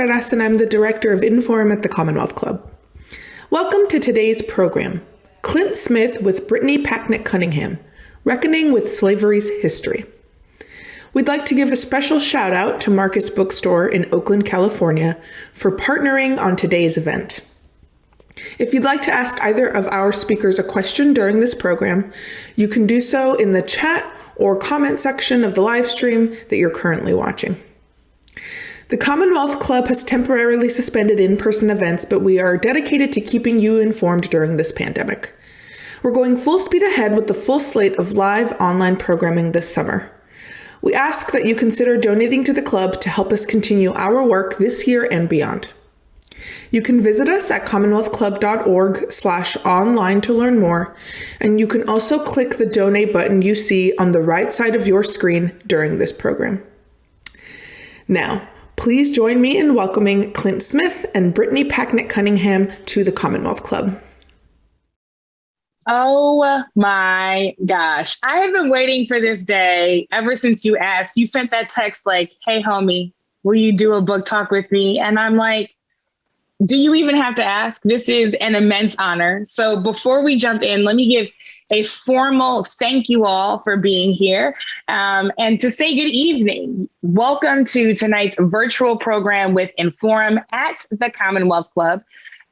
Contreras, and I'm the Director of Inforum at the Commonwealth Club. Welcome to today's program, Clint Smith with Brittany Packnett Cunningham, Reckoning with Slavery's History. We'd like to give a special shout out to Marcus Bookstore in Oakland, California, for partnering on today's event. If you'd like to ask either of our speakers a question during this program, you can do so in the chat or comment section of the live stream that you're currently watching. The Commonwealth Club has temporarily suspended in-person events, but we are dedicated to keeping you informed during this pandemic. We're going full speed ahead with the full slate of live online programming this summer. We ask that you consider donating to the club to help us continue our work this year and beyond. You can visit us at commonwealthclub.org/online to learn more, and you can also click the donate button you see on the right side of your screen during this program. Now, please join me in welcoming Clint Smith and Brittany Packnett Cunningham to the Commonwealth Club. Oh my gosh. I have been waiting for this day ever since you asked. You sent that text like, hey, homie, will you do a book talk with me? And I'm like, do you even have to ask? This is an immense honor. So before we jump in, let me give a formal thank you all for being here and to say good evening. Welcome to tonight's virtual program with Inforum at the Commonwealth Club.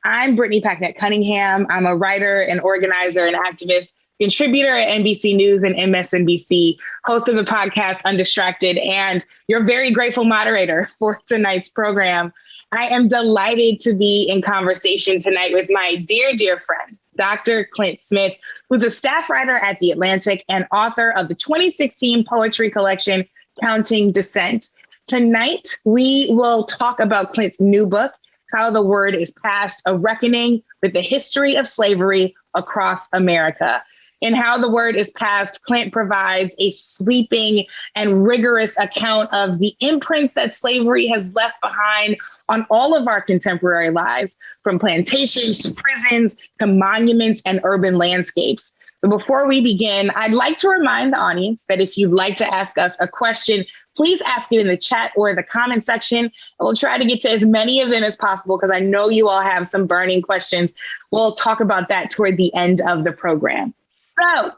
I'm Brittany Packnett Cunningham. I'm a writer and organizer and activist, contributor at NBC News and MSNBC, host of the podcast Undistracted, and your very grateful moderator for tonight's program. I am delighted to be in conversation tonight with my dear, dear friend, Dr. Clint Smith, who's a staff writer at The Atlantic and author of the 2016 poetry collection, Counting Descent. Tonight, we will talk about Clint's new book, How the Word is Passed, A Reckoning with the History of Slavery Across America. In How the Word is Passed, Clint provides a sweeping and rigorous account of the imprints that slavery has left behind on all of our contemporary lives, from plantations to prisons to monuments and urban landscapes. So before we begin, I'd like to remind the audience that if you'd like to ask us a question, please ask it in the chat or the comment section. We'll try to get to as many of them as possible because I know you all have some burning questions. We'll talk about that toward the end of the program. So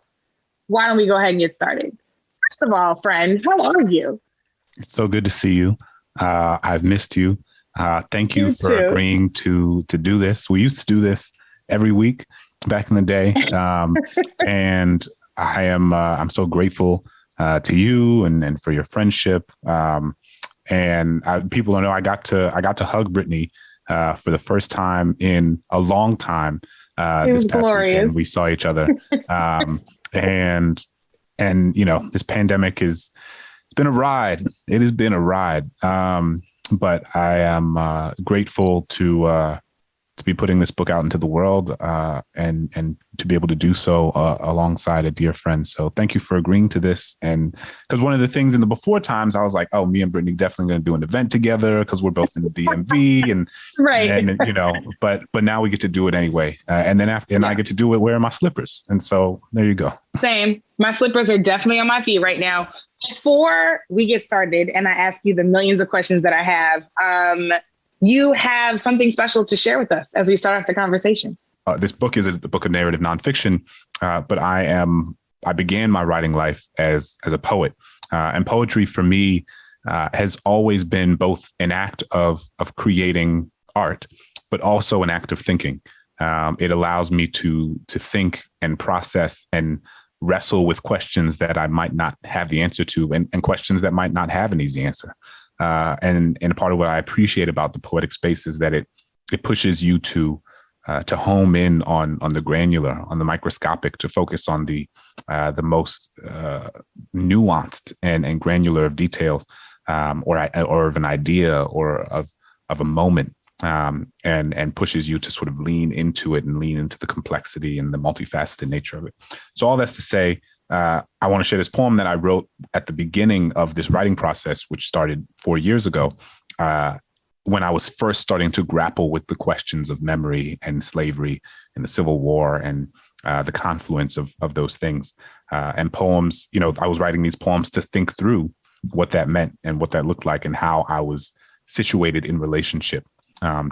why don't we go ahead and get started? First of all, friend, how are you? It's so good to see you. I've missed you. Thank you for agreeing to do this. We used to do this every week back in the day. And I'm so grateful to you and for your friendship. And people don't know I got to hug Brittany for the first time in a long time. This past weekend, we saw each other. And you know, this pandemic it's been a ride. It has been a ride. But I am grateful to be putting this book out into the world and to be able to do so alongside a dear friend. So thank you for agreeing to this. And because one of the things in the before times, I was like, oh, me and Brittany definitely going to do an event together because we're both in the DMV and right. And you know, but now we get to do it anyway. And then I get to do it wearing my slippers. And so there you go. Same. My slippers are definitely on my feet right now. Before we get started and I ask you the millions of questions that I have, you have something special to share with us as we start off the conversation. This book is a book of narrative nonfiction, but I began my writing life as a poet. And poetry for me has always been both an act of creating art, but also an act of thinking. It allows me to think and process and wrestle with questions that I might not have the answer to and questions that might not have an easy answer. And part of what I appreciate about the poetic space is that it pushes you to home in on the granular, on the microscopic, to focus on the most nuanced and granular of details, or of an idea or of a moment, and pushes you to sort of lean into it and lean into the complexity and the multifaceted nature of it. So all that's to say, I want to share this poem that I wrote at the beginning of this writing process, which started 4 years ago, when I was first starting to grapple with the questions of memory and slavery and the Civil War and the confluence of those things. And poems, you know, I was writing these poems to think through what that meant and what that looked like and how I was situated in relationship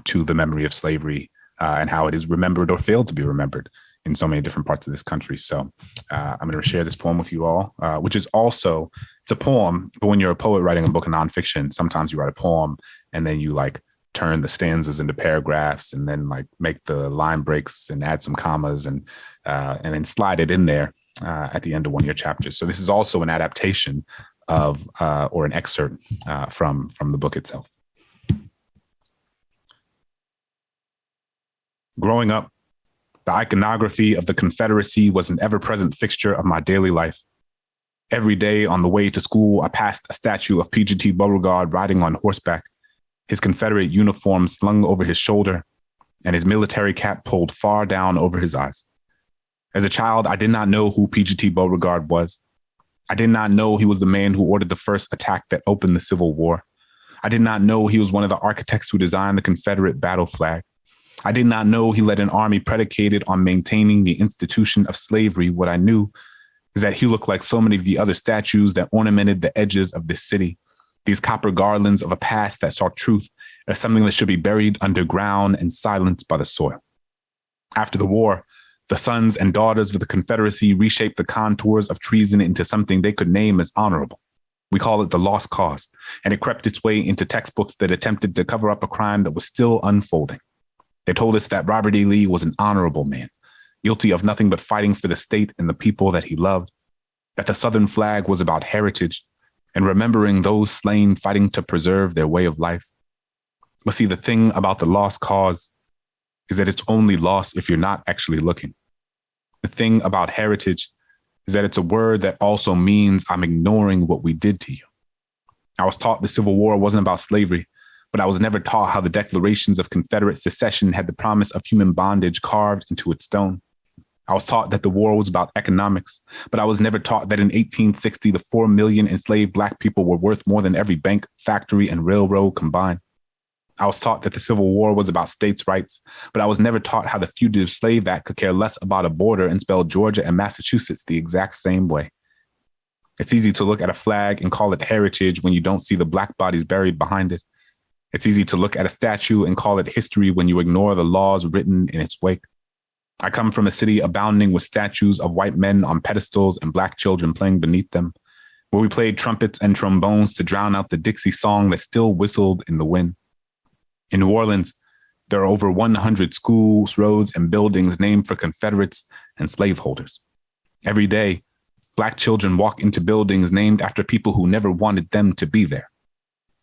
to the memory of slavery and how it is remembered or failed to be remembered in so many different parts of this country. So I'm going to share this poem with you all, which is also, it's a poem, but when you're a poet writing a book of nonfiction, sometimes you write a poem and then you like turn the stanzas into paragraphs and then like make the line breaks and add some commas and then slide it in there at the end of one of your chapters. So this is also an adaptation of or an excerpt from the book itself. Growing up, the iconography of the Confederacy was an ever-present fixture of my daily life. Every day on the way to school, I passed a statue of P.G.T. Beauregard riding on horseback, his Confederate uniform slung over his shoulder, and his military cap pulled far down over his eyes. As a child, I did not know who P.G.T. Beauregard was. I did not know he was the man who ordered the first attack that opened the Civil War. I did not know he was one of the architects who designed the Confederate battle flag. I did not know he led an army predicated on maintaining the institution of slavery. What I knew is that he looked like so many of the other statues that ornamented the edges of this city, these copper garlands of a past that saw truth as something that should be buried underground and silenced by the soil. After the war, the sons and daughters of the Confederacy reshaped the contours of treason into something they could name as honorable. We call it the lost cause, and it crept its way into textbooks that attempted to cover up a crime that was still unfolding. They told us that Robert E. Lee was an honorable man, guilty of nothing but fighting for the state and the people that he loved, that the Southern flag was about heritage and remembering those slain fighting to preserve their way of life. But see, the thing about the lost cause is that it's only lost if you're not actually looking. The thing about heritage is that it's a word that also means I'm ignoring what we did to you. I was taught the Civil War wasn't about slavery, but I was never taught how the declarations of Confederate secession had the promise of human bondage carved into its stone. I was taught that the war was about economics, but I was never taught that in 1860, the 4 million enslaved Black people were worth more than every bank, factory, and railroad combined. I was taught that the Civil War was about states' rights, but I was never taught how the Fugitive Slave Act could care less about a border and spell Georgia and Massachusetts the exact same way. It's easy to look at a flag and call it heritage when you don't see the Black bodies buried behind it. It's easy to look at a statue and call it history when you ignore the laws written in its wake. I come from a city abounding with statues of white men on pedestals and Black children playing beneath them, where we played trumpets and trombones to drown out the Dixie song that still whistled in the wind. In New Orleans, there are over 100 schools, roads, and buildings named for Confederates and slaveholders. Every day, Black children walk into buildings named after people who never wanted them to be there.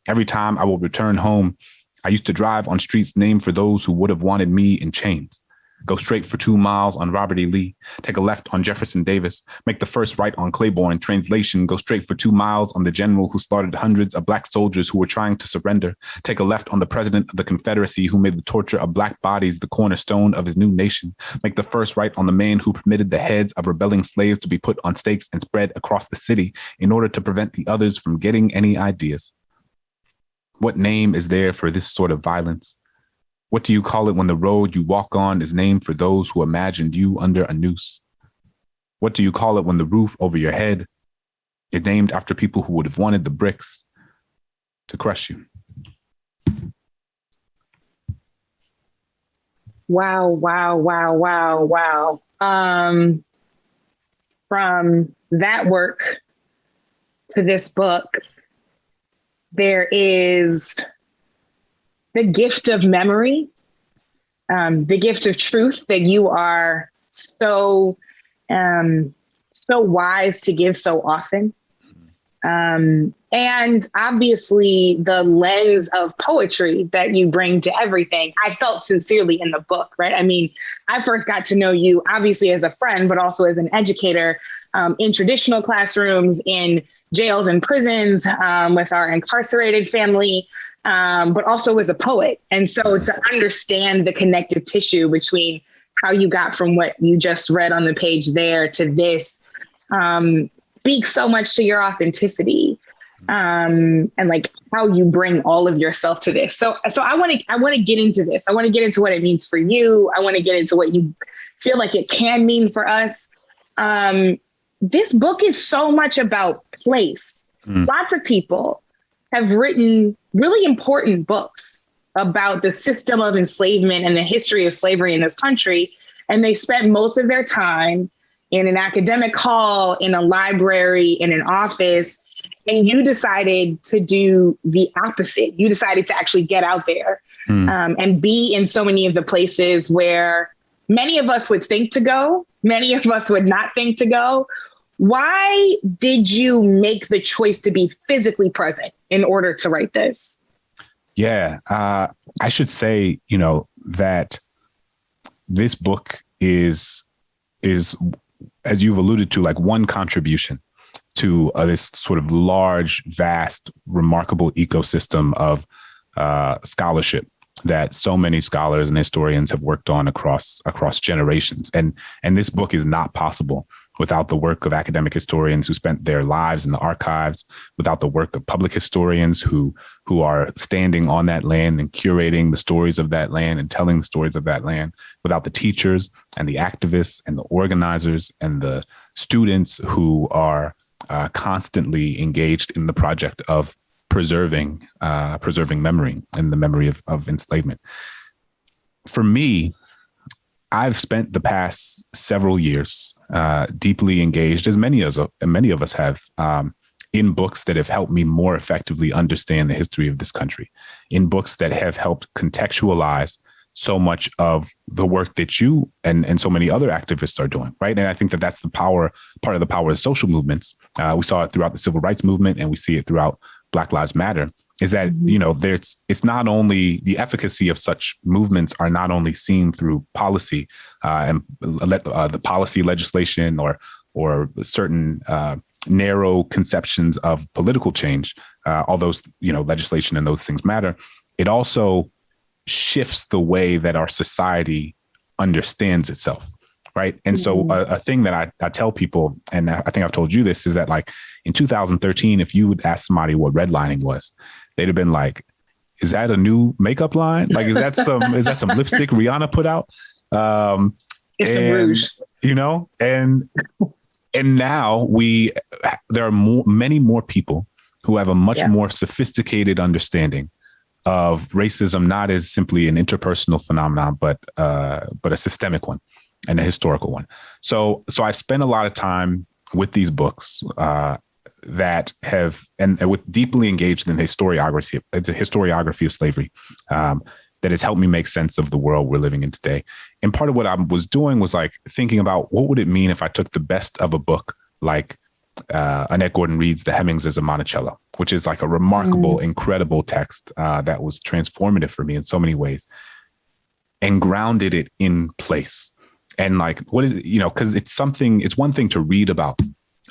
Every time I will return home, I used to drive on streets named for those who would have wanted me in chains. Go straight for 2 miles on Robert E. Lee, take a left on Jefferson Davis, make the first right on Claiborne. Translation, go straight for 2 miles on the general who slaughtered hundreds of Black soldiers who were trying to surrender. Take a left on the president of the Confederacy who made the torture of Black bodies the cornerstone of his new nation. Make the first right on the man who permitted the heads of rebelling slaves to be put on stakes and spread across the city in order to prevent the others from getting any ideas. What name is there for this sort of violence? What do you call it when the road you walk on is named for those who imagined you under a noose? What do you call it when the roof over your head is named after people who would have wanted the bricks to crush you? Wow, wow, wow, wow, wow. From that work to this book, there is the gift of memory, the gift of truth that you are so wise to give so often. And obviously the lens of poetry that you bring to everything, I felt sincerely in the book, right? I mean, I first got to know you obviously as a friend, but also as an educator in traditional classrooms, in jails and prisons, with our incarcerated family, but also as a poet. And so to understand the connective tissue between how you got from what you just read on the page there to this speaks so much to your authenticity, and like how you bring all of yourself to this. So I want to get into this. I want to get into what it means for you. I want to get into what you feel like it can mean for us. This book is so much about place. Lots of people have written really important books about the system of enslavement and the history of slavery in this country. And they spent most of their time in an academic hall, in a library, in an office. And you decided to do the opposite. You decided to actually get out there and be in so many of the places where many of us would think to go, many of us would not think to go. Why did you make the choice to be physically present in order to write this? Yeah, I should say, that this book is, as you've alluded to, like one contribution to this sort of large, vast, remarkable ecosystem of scholarship that so many scholars and historians have worked on across generations. And this book is not possible without the work of academic historians who spent their lives in the archives, without the work of public historians who are standing on that land and curating the stories of that land and telling the stories of that land, without the teachers and the activists and the organizers and the students who are constantly engaged in the project of preserving memory and the memory of enslavement. For me, I've spent the past several years deeply engaged, as many of us have, in books that have helped me more effectively understand the history of this country, in books that have helped contextualize so much of the work that you and so many other activists are doing, right? And I think that that's part of the power of social movements. We saw it throughout the civil rights movement, and we see it throughout Black Lives Matter, is that, it's not only the efficacy of such movements are not only seen through policy and the policy legislation or certain narrow conceptions of political change, although, legislation and those things matter. It also shifts the way that our society understands itself. Right. And so a thing that I tell people, and I think I've told you this, is that like in 2013, if you would ask somebody what redlining was, they'd have been like, is that a new makeup line? Like, is that some lipstick Rihanna put out? It's some rouge, and now there are many more people who have a much more sophisticated understanding of racism, not as simply an interpersonal phenomenon, but a systemic one and a historical one. So I've spent a lot of time with these books that have, and with deeply engaged in the historiography of slavery that has helped me make sense of the world we're living in today. And part of what I was doing was like thinking about what would it mean if I took the best of a book like Annette Gordon Reed's The Hemingses of Monticello, which is like a remarkable, incredible text that was transformative for me in so many ways, and grounded it in place. And like, what is, because it's one thing to read about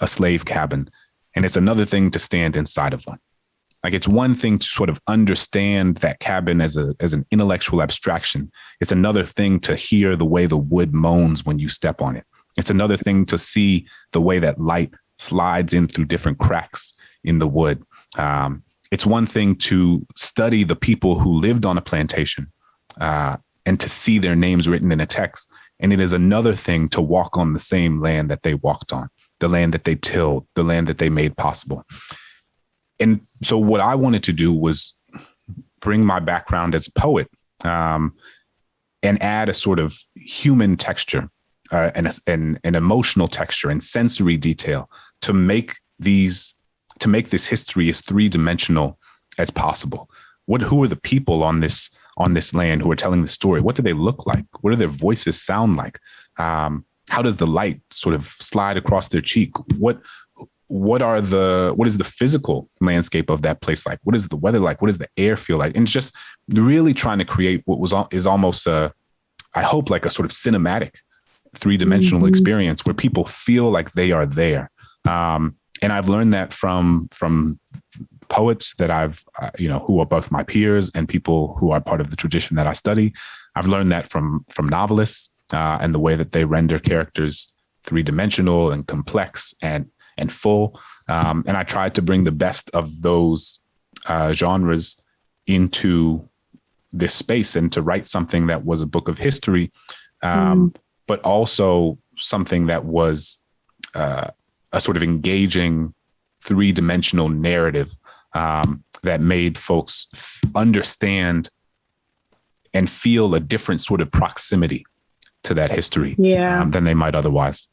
a slave cabin, and it's another thing to stand inside of one. Like, it's one thing to sort of understand that cabin as an intellectual abstraction. It's another thing to hear the way the wood moans when you step on it. It's another thing to see the way that light slides in through different cracks in the wood. It's one thing to study the people who lived on a plantation and to see their names written in a text. And it is another thing to walk on the same land that they walked on, the land that they tilled, the land that they made possible. And so what I wanted to do was bring my background as a poet and add a sort of human texture and an emotional texture and sensory detail to make this history as three-dimensional as possible. Who are the people on this land who are telling the story? What do they look like? What do their voices sound like? How does the light sort of slide across their cheek? What is the physical landscape of that place like? What is the weather like? What does the air feel like? And just really trying to create what is almost I hope like a sort of cinematic three-dimensional experience where people feel like they are there. And I've learned that from poets that I've, who are both my peers and people who are part of the tradition that I study. I've learned that from novelists and the way that they render characters three-dimensional and complex and full. And I tried to bring the best of those genres into this space and to write something that was a book of history, but also something that was a sort of engaging three-dimensional narrative that made folks understand and feel a different sort of proximity to that history than they might otherwise.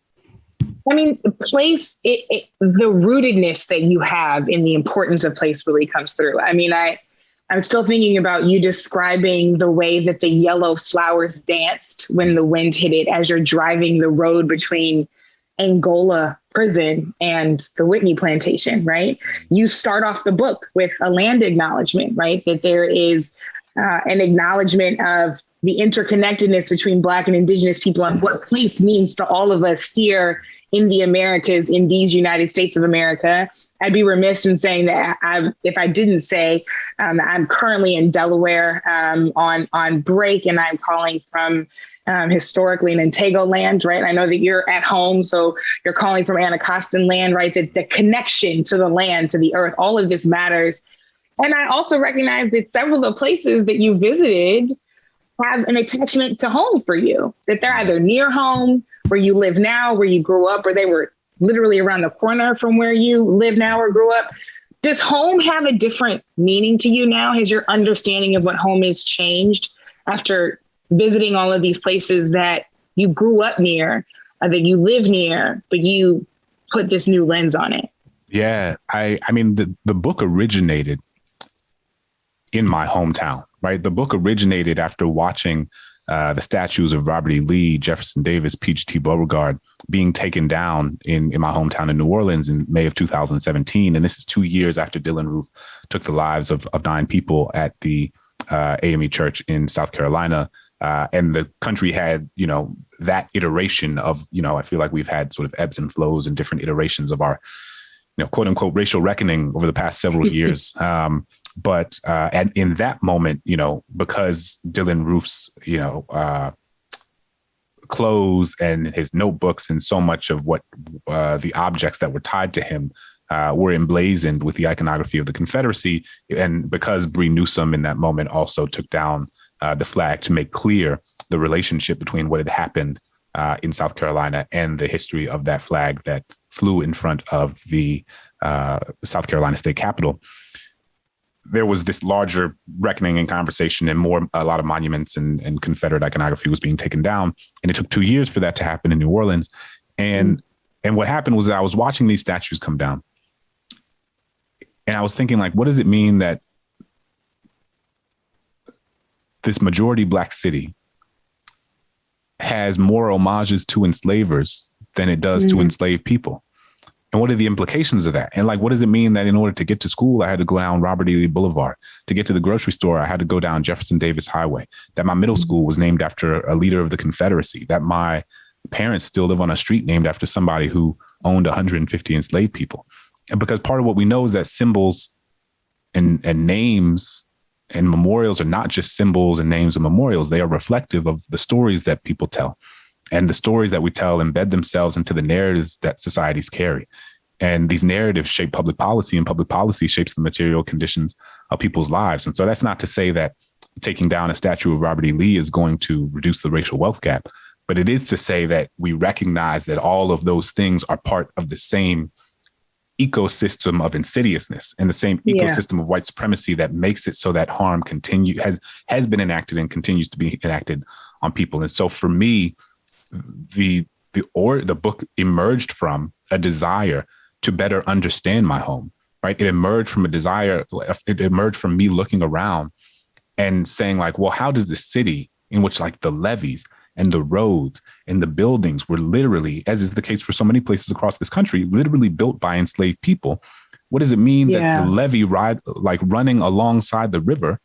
I mean, place, the rootedness that you have in the importance of place really comes through. I mean, I'm still thinking about you describing the way that the yellow flowers danced when the wind hit it as you're driving the road between Angola prison and the Whitney plantation, right? You start off the book with a land acknowledgement, right? That there is an acknowledgement of the interconnectedness between Black and Indigenous people and what place means to all of us here in the Americas, in these United States of America. I'd be remiss in saying that if I didn't say I'm currently in Delaware on break, and I'm calling from historically Nantego land, right? I know that you're at home, so you're calling from Anacostan land, right? The connection to the land, to the earth, all of this matters. And I also recognize that several of the places that you visited have an attachment to home for you, that they're either near home, where you live now, where you grew up, or they were literally around the corner from where you live now or grew up. Does home have a different meaning to you now? Has your understanding of what home is changed after visiting all of these places that you grew up near, that you live near, but you put this new lens on it? Yeah, I mean, the book originated in my hometown, right? The book originated after watching the statues of Robert E. Lee, Jefferson Davis, P.G.T. Beauregard being taken down in my hometown in New Orleans in May of 2017. And this is 2 years after Dylann Roof took the lives of 9 people at the AME Church in South Carolina. And the country had, that iteration of, I feel like we've had sort of ebbs and flows and different iterations of our, quote unquote, racial reckoning over the past several years. But and in that moment, because Dylann Roof's, clothes and his notebooks and so much of what the objects that were tied to him were emblazoned with the iconography of the Confederacy. And because Bree Newsome in that moment also took down the flag to make clear the relationship between what had happened in South Carolina and the history of that flag that flew in front of the South Carolina state capitol. There was this larger reckoning and conversation, and a lot of monuments and Confederate iconography was being taken down. And it took 2 years for that to happen in New Orleans. And what happened was that I was watching these statues come down, and I was thinking, like, what does it mean that this majority Black city has more homages to enslavers than it does to enslaved people? And what are the implications of that? And like, what does it mean that in order to get to school, I had to go down Robert E. Lee Boulevard? To get to the grocery store, I had to go down Jefferson Davis Highway? That my middle school was named after a leader of the Confederacy? That my parents still live on a street named after somebody who owned 150 enslaved people? And because part of what we know is that symbols and names and memorials are not just symbols and names and memorials. They are reflective of the stories that people tell. And the stories that we tell embed themselves into the narratives that societies carry. And these narratives shape public policy, and public policy shapes the material conditions of people's lives. And so that's not to say that taking down a statue of Robert E. Lee is going to reduce the racial wealth gap, but it is to say that we recognize that all of those things are part of the same ecosystem of insidiousness and the same ecosystem of white supremacy that makes it so that harm has been enacted and continues to be enacted on people. And so for me, the book emerged from a desire to better understand my home, right? It emerged from me looking around and saying, like, well, how does the city in which, like, the levees and the roads and the buildings were literally, as is the case for so many places across this country, literally built by enslaved people? What does it mean that the levee running alongside the river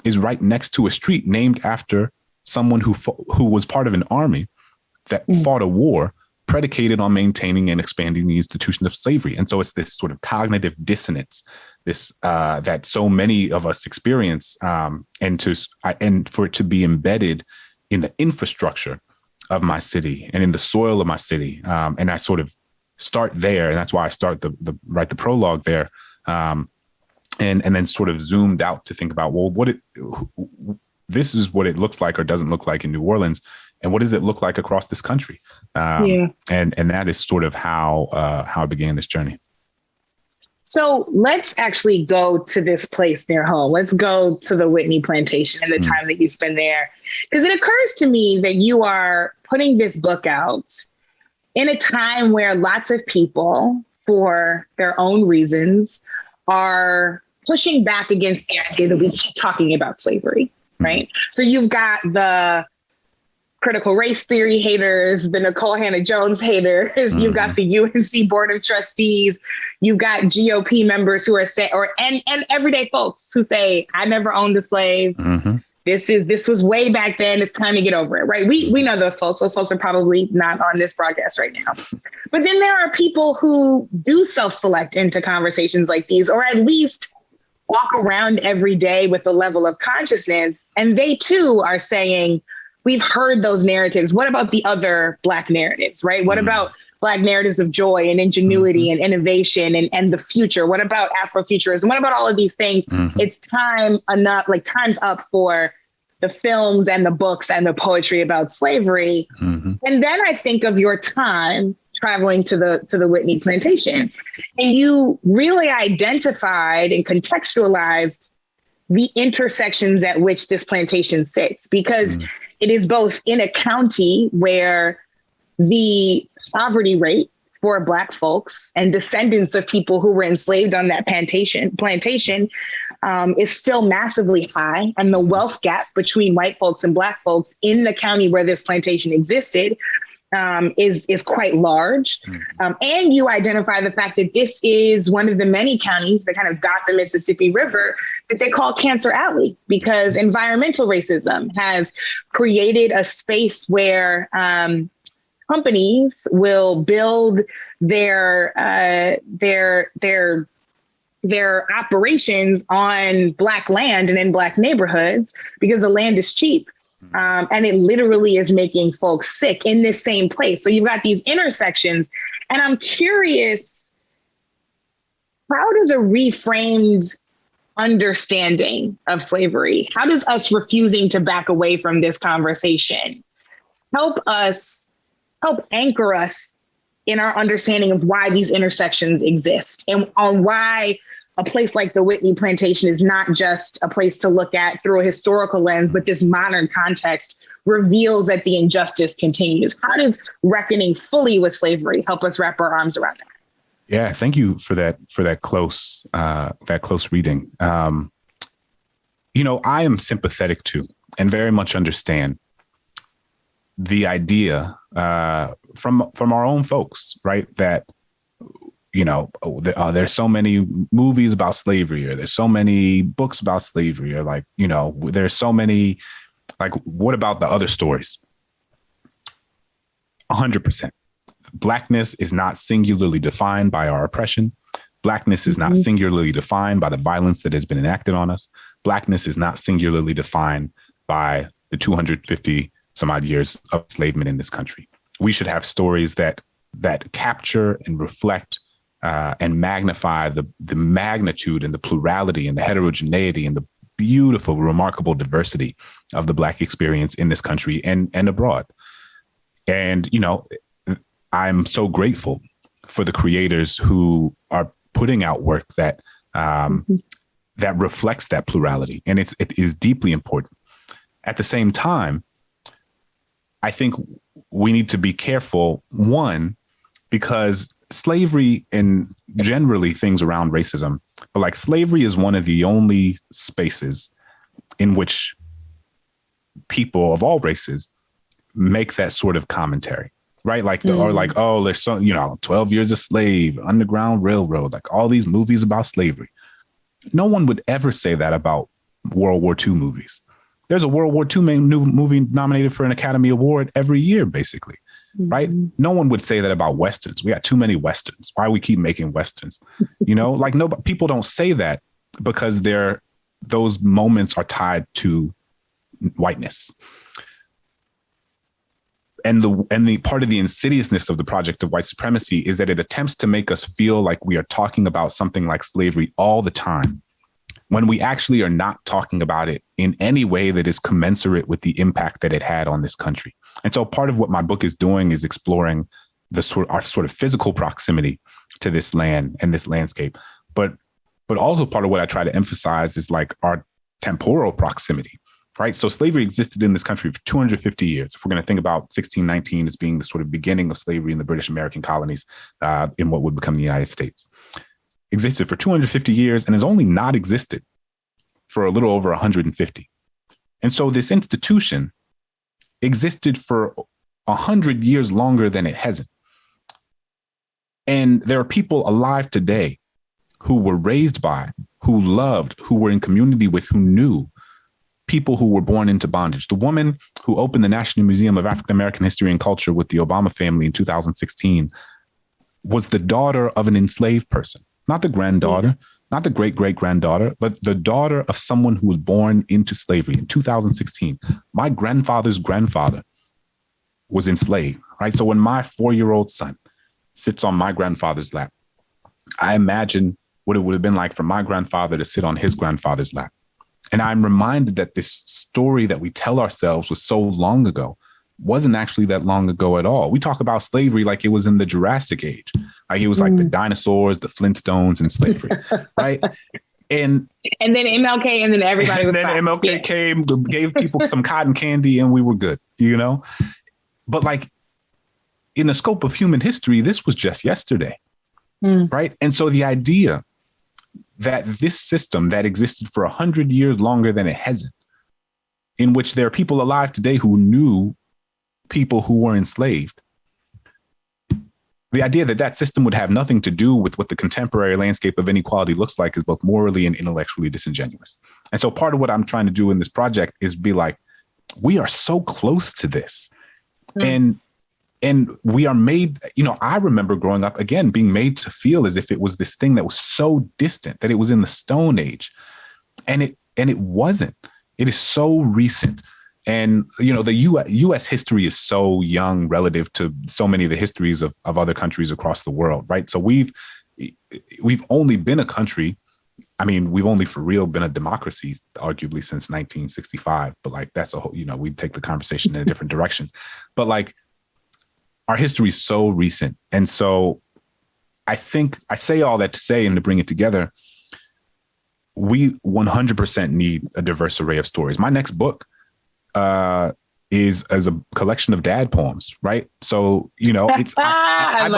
is right next to a street named after someone who was part of an army that fought a war predicated on maintaining and expanding the institution of slavery? And so it's this sort of cognitive dissonance, this that so many of us experience, and for it to be embedded in the infrastructure of my city and in the soil of my city. And I sort of start there, and that's why I start write the prologue there, and then sort of zoomed out to think about, well, this is what it looks like or doesn't look like in New Orleans. And what does it look like across this country? And that is sort of how I began this journey. So let's actually go to this place near home. Let's go to the Whitney Plantation and the time that you spend there. Because it occurs to me that you are putting this book out in a time where lots of people, for their own reasons, are pushing back against the idea that we keep talking about slavery, right? So you've got the critical race theory haters, the Nicole Hannah-Jones haters, you've got the UNC Board of Trustees, you've got GOP members who are saying, and everyday folks who say, I never owned a slave. This was way back then. It's time to get over it, right? We know those folks. Those folks are probably not on this broadcast right now. But then there are people who do self-select into conversations like these, or at least walk around every day with a level of consciousness. And they too are saying, we've heard those narratives. What about the other Black narratives, right? What about Black narratives of joy and ingenuity and innovation and the future? What about Afrofuturism? What about all of these things? It's time's up for the films and the books and the poetry about slavery. And then I think of your time traveling to the Whitney Plantation, and you really identified and contextualized the intersections at which this plantation sits, because it is both in a county where the poverty rate for Black folks and descendants of people who were enslaved on that plantation is still massively high. And the wealth gap between white folks and Black folks in the county where this plantation existed is quite large. And you identify the fact that this is one of the many counties that kind of dot the Mississippi River that they call Cancer Alley, because environmental racism has created a space where companies will build their operations on Black land and in Black neighborhoods because the land is cheap. And it literally is making folks sick in this same place. So you've got these intersections. And I'm curious, how does a reframed understanding of slavery, how does us refusing to back away from this conversation help anchor us in our understanding of why these intersections exist and on why a place like the Whitney Plantation is not just a place to look at through a historical lens, but this modern context reveals that the injustice continues. How does reckoning fully with slavery help us wrap our arms around that? Yeah, thank you for that close reading. I am sympathetic to and very much understand the idea from our own folks, right? That there's so many movies about slavery, or there's so many books about slavery, or there's so many, what about the other stories? 100%. Blackness is not singularly defined by our oppression. Blackness is not singularly defined by the violence that has been enacted on us. Blackness is not singularly defined by the 250 some odd years of enslavement in this country. We should have stories that capture and reflect and magnify the magnitude and the plurality and the heterogeneity and the beautiful, remarkable diversity of the Black experience in this country and abroad. And, I'm so grateful for the creators who are putting out work that reflects that plurality. And it is deeply important. At the same time, I think we need to be careful, one, because slavery and generally things around racism, but slavery is one of the only spaces in which people of all races make that sort of commentary, right? Or there's so, 12 Years a Slave, Underground Railroad, all these movies about slavery. No one would ever say that about World War II movies. There's a World War II movie nominated for an Academy Award every year, basically. Right? No one would say that about Westerns. We got too many Westerns. Why we keep making Westerns? People don't say that because those moments are tied to whiteness. And the part of the insidiousness of the project of white supremacy is that it attempts to make us feel like we are talking about something like slavery all the time, when we actually are not talking about it in any way that is commensurate with the impact that it had on this country. And so part of what my book is doing is exploring our sort of physical proximity to this land and this landscape, but also part of what I try to emphasize is like our temporal proximity, right? So slavery existed in this country for 250 years. If we're going to think about 1619 as being the sort of beginning of slavery in the British American colonies, in what would become the United States, existed for 250 years and has only not existed for a little over 150. And so this institution existed for 100 years longer than it hasn't. And there are people alive today who were raised by, who loved, who were in community with, who knew people who were born into bondage. The woman who opened the National Museum of African American History and Culture with the Obama family in 2016 was the daughter of an enslaved person, not the granddaughter, not the great-great-granddaughter, but the daughter of someone who was born into slavery in 2016. My grandfather's grandfather was enslaved, right? So when my 4-year-old son sits on my grandfather's lap, I imagine what it would have been like for my grandfather to sit on his grandfather's lap. And I'm reminded that this story that we tell ourselves was so long ago wasn't actually that long ago at all. We talk about slavery like it was in the Jurassic Age. Like it was like the dinosaurs, the Flintstones, and slavery, right? And then MLK, and then everybody was and then fine. MLK came, gave people some cotton candy, and we were good, you know? But like in the scope of human history, this was just yesterday, right? And so the idea that this system that existed for 100 years longer than it hasn't, in which there are people alive today who knew people who were enslaved, the idea that that system would have nothing to do with what the contemporary landscape of inequality looks like is both morally and intellectually disingenuous. And so part of what I'm trying to do in this project is be like, we are so close to this. And we are made, you know, I remember growing up, again, being made to feel as if it was this thing that was so distant, that it was in the Stone Age. And it wasn't. It is so recent. And, you know, the U.S. history is so young relative to so many of the histories of other countries across the world, right? So we've only been a country. I mean, we've only for real been a democracy, arguably since 1965. But like, that's a whole, you know, we take the conversation in a different direction. But like, our history is so recent. And so I think I say all that to say, and to bring it together, we 100% need a diverse array of stories. My next book is as a collection of dad poems, right? So, you know, it's I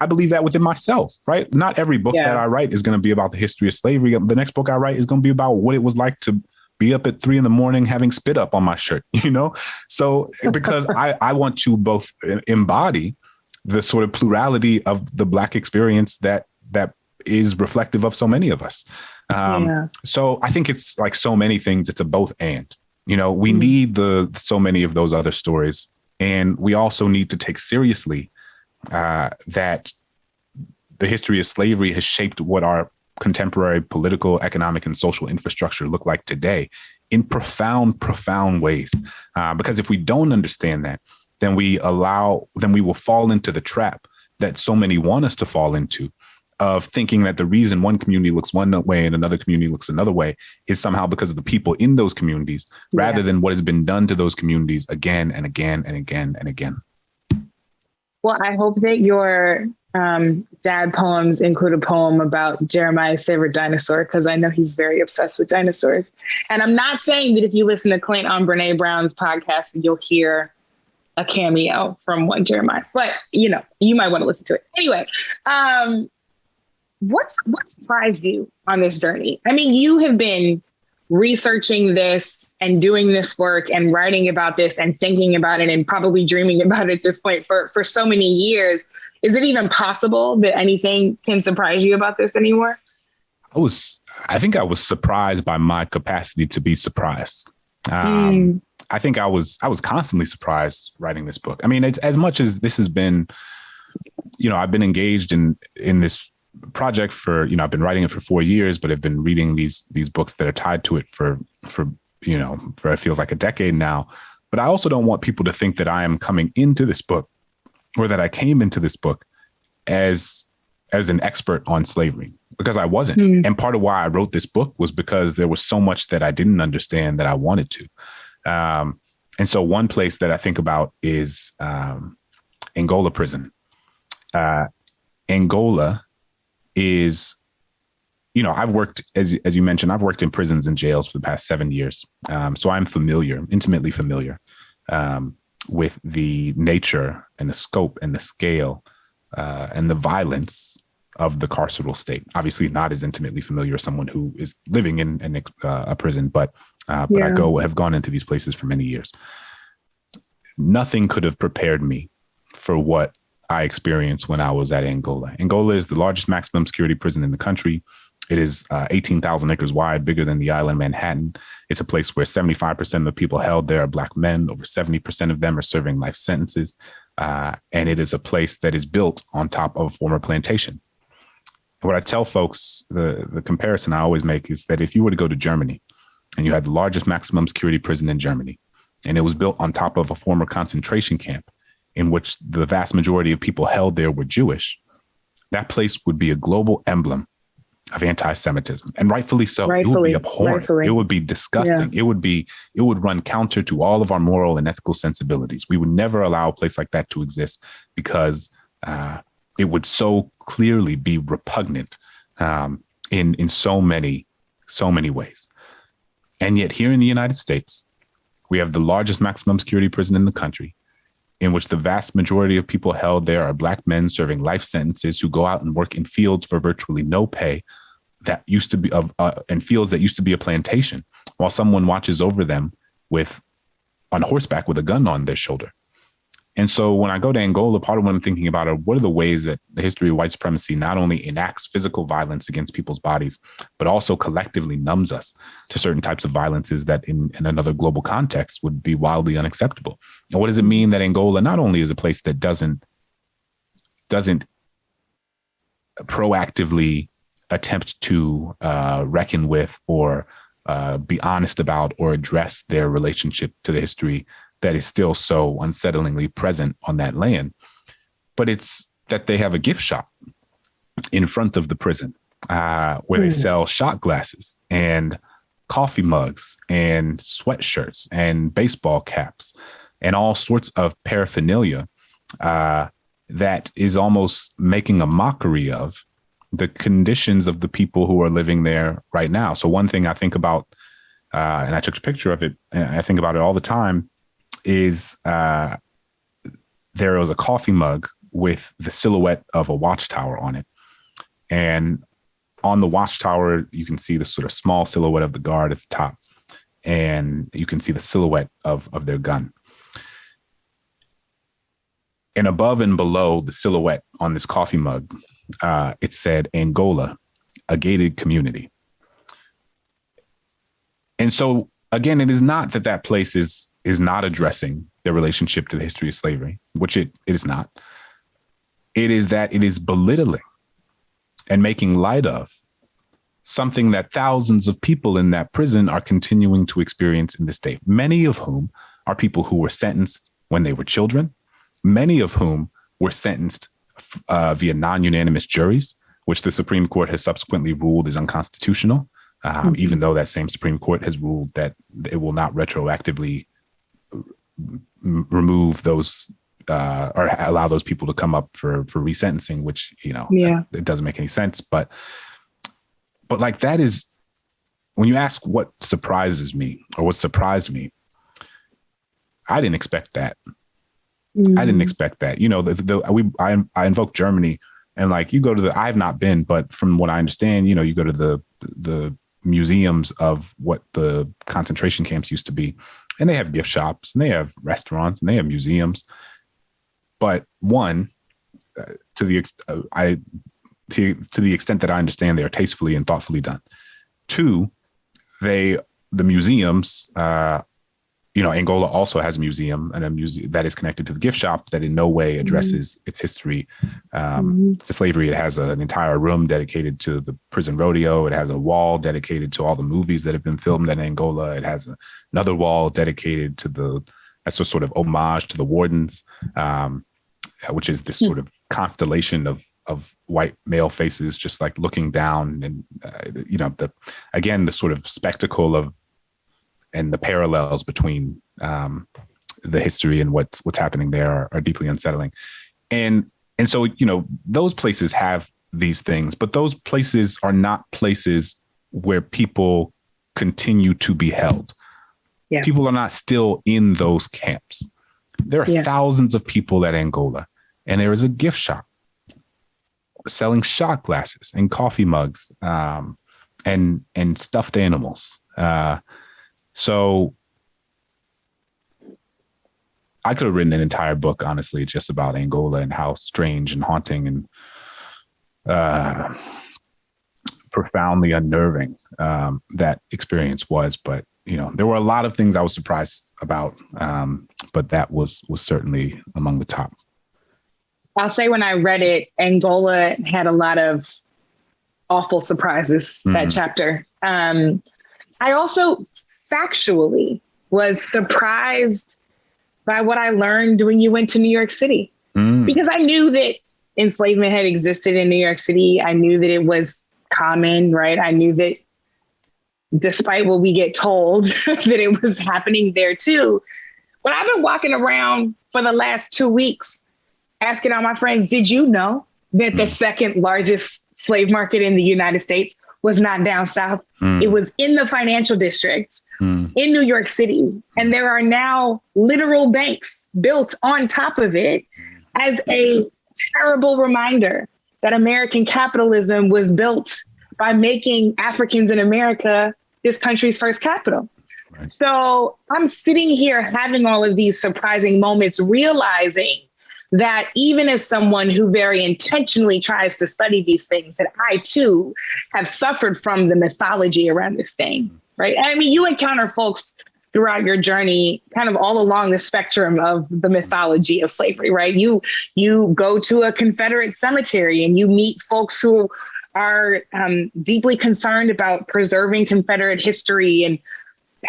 believe that within myself, right? Not every book that I write is going to be about the history of slavery. The next book I write is going to be about what it was like to be up at 3 a.m. having spit up on my shirt, you know? So because I want to both embody the sort of plurality of the Black experience that is reflective of so many of us. So I think it's like so many things. It's a both and, you know, we need so many of those other stories. And we also need to take seriously that the history of slavery has shaped what our contemporary political, economic, and social infrastructure look like today in profound ways. Because if we don't understand that, then we will fall into the trap that so many want us to fall into, of thinking that the reason one community looks one way and another community looks another way is somehow because of the people in those communities, rather than what has been done to those communities again and again and again and again. Well, I hope that your dad poems include a poem about Jeremiah's favorite dinosaur, because I know he's very obsessed with dinosaurs. And I'm not saying that if you listen to Clint on Brene Brown's podcast, you'll hear a cameo from one Jeremiah, but you know, you might want to listen to it. Anyway, what surprised you on this journey? I mean, you have been researching this and doing this work and writing about this and thinking about it and probably dreaming about it at this point for so many years. Is it even possible that anything can surprise you about this anymore? I think I was surprised by my capacity to be surprised. I think I was constantly surprised writing this book. I mean, it's as much as this has been, you know, I've been engaged in this project for, you know, I've been writing it for 4 years, but I've been reading these books that are tied to it for you know, for it feels like a decade now. But I also don't want people to think that I am coming into this book, or that I came into this book as an expert on slavery, because I wasn't. And part of why I wrote this book was because there was so much that I didn't understand that I wanted to. And so one place that I think about is Angola prison. Angola is I've worked, as you mentioned, I've worked in prisons and jails for the past 7 years. So I'm intimately familiar with the nature and the scope and the scale and the violence of the carceral state. Obviously not as intimately familiar as someone who is living in a prison, but I have gone into these places for many years. Nothing could have prepared me for what I experienced when I was at Angola. Angola is the largest maximum security prison in the country. It is 18,000 acres wide, bigger than the island Manhattan. It's a place where 75% of the people held there are Black men. Over 70% of them are serving life sentences. And it is a place that is built on top of a former plantation. What I tell folks, the comparison I always make is that if you were to go to Germany and you had the largest maximum security prison in Germany, and it was built on top of a former concentration camp in which the vast majority of people held there were Jewish, that place would be a global emblem of anti-Semitism, and rightfully so. It would be abhorrent. It would be disgusting. Yeah. It would run counter to all of our moral and ethical sensibilities. We would never allow a place like that to exist because it would so clearly be repugnant in so many ways. And yet here in the United States, we have the largest maximum security prison in the country, in which the vast majority of people held there are Black men serving life sentences who go out and work in fields for virtually no pay that used to be in fields that used to be a plantation, while someone watches over them on horseback with a gun on their shoulder. And so when I go to Angola, part of what I'm thinking about are what are the ways that the history of white supremacy not only enacts physical violence against people's bodies, but also collectively numbs us to certain types of violences that in another global context would be wildly unacceptable. And what does it mean that Angola not only is a place that doesn't proactively attempt to reckon with or be honest about or address their relationship to the history that is still so unsettlingly present on that land, but it's that they have a gift shop in front of the prison where they sell shot glasses and coffee mugs and sweatshirts and baseball caps and all sorts of paraphernalia that is almost making a mockery of the conditions of the people who are living there right now. So one thing I think about, and I took a picture of it, and I think about it all the time, is there was a coffee mug with the silhouette of a watchtower on it. And on the watchtower, you can see the sort of small silhouette of the guard at the top, and you can see the silhouette of their gun. And above and below the silhouette on this coffee mug, it said Angola, a gated community. And so, again, it is not that place is not addressing their relationship to the history of slavery, which it is not. It is that it is belittling and making light of something that thousands of people in that prison are continuing to experience in this day, many of whom are people who were sentenced when they were children, many of whom were sentenced via non-unanimous juries, which the Supreme Court has subsequently ruled is unconstitutional, even though that same Supreme Court has ruled that it will not retroactively remove those or allow those people to come up for resentencing, which, it doesn't make any sense. But like, that is, when you ask what surprises me or what surprised me, I didn't expect that. I didn't expect that. I invoke Germany, and like, you go to I have not been, but from what I understand, you go to the museums of what the concentration camps used to be, and they have gift shops and they have restaurants and they have museums. But one, to the extent that I understand, they are tastefully and thoughtfully done. Two, the museums, Angola also has a museum, and a museum that is connected to the gift shop that in no way addresses its history to slavery. It has an entire room dedicated to the prison rodeo. It has a wall dedicated to all the movies that have been filmed in Angola. It has another wall dedicated to that's a sort of homage to the wardens, which is this sort of constellation of white male faces, just like looking down, and the sort of spectacle of and the parallels between the history and what's happening there are deeply unsettling. And so, those places have these things, but those places are not places where people continue to be held. Yeah. People are not still in those camps. There are thousands of people at Angola, and there is a gift shop selling shot glasses and coffee mugs, and stuffed animals. So I could have written an entire book, honestly, just about Angola and how strange and haunting and profoundly unnerving that experience was. But, you know, there were a lot of things I was surprised about, but that was certainly among the top. I'll say when I read it, Angola had a lot of awful surprises, that chapter. I also factually was surprised by what I learned when you went to New York City, because I knew that enslavement had existed in New York City. I knew that it was common, right? I knew that despite what we get told, that it was happening there too. But I've been walking around for the last 2 weeks asking all my friends, did you know that the second largest slave market in the United States was not down south? It was in the financial district in New York City. And there are now literal banks built on top of it as a terrible reminder that American capitalism was built by making Africans in America this country's first capital. Right. So I'm sitting here having all of these surprising moments, realizing that even as someone who very intentionally tries to study these things, that I too have suffered from the mythology around this thing, right? I mean, you encounter folks throughout your journey kind of all along the spectrum of the mythology of slavery, right? You go to a Confederate cemetery and you meet folks who are deeply concerned about preserving Confederate history and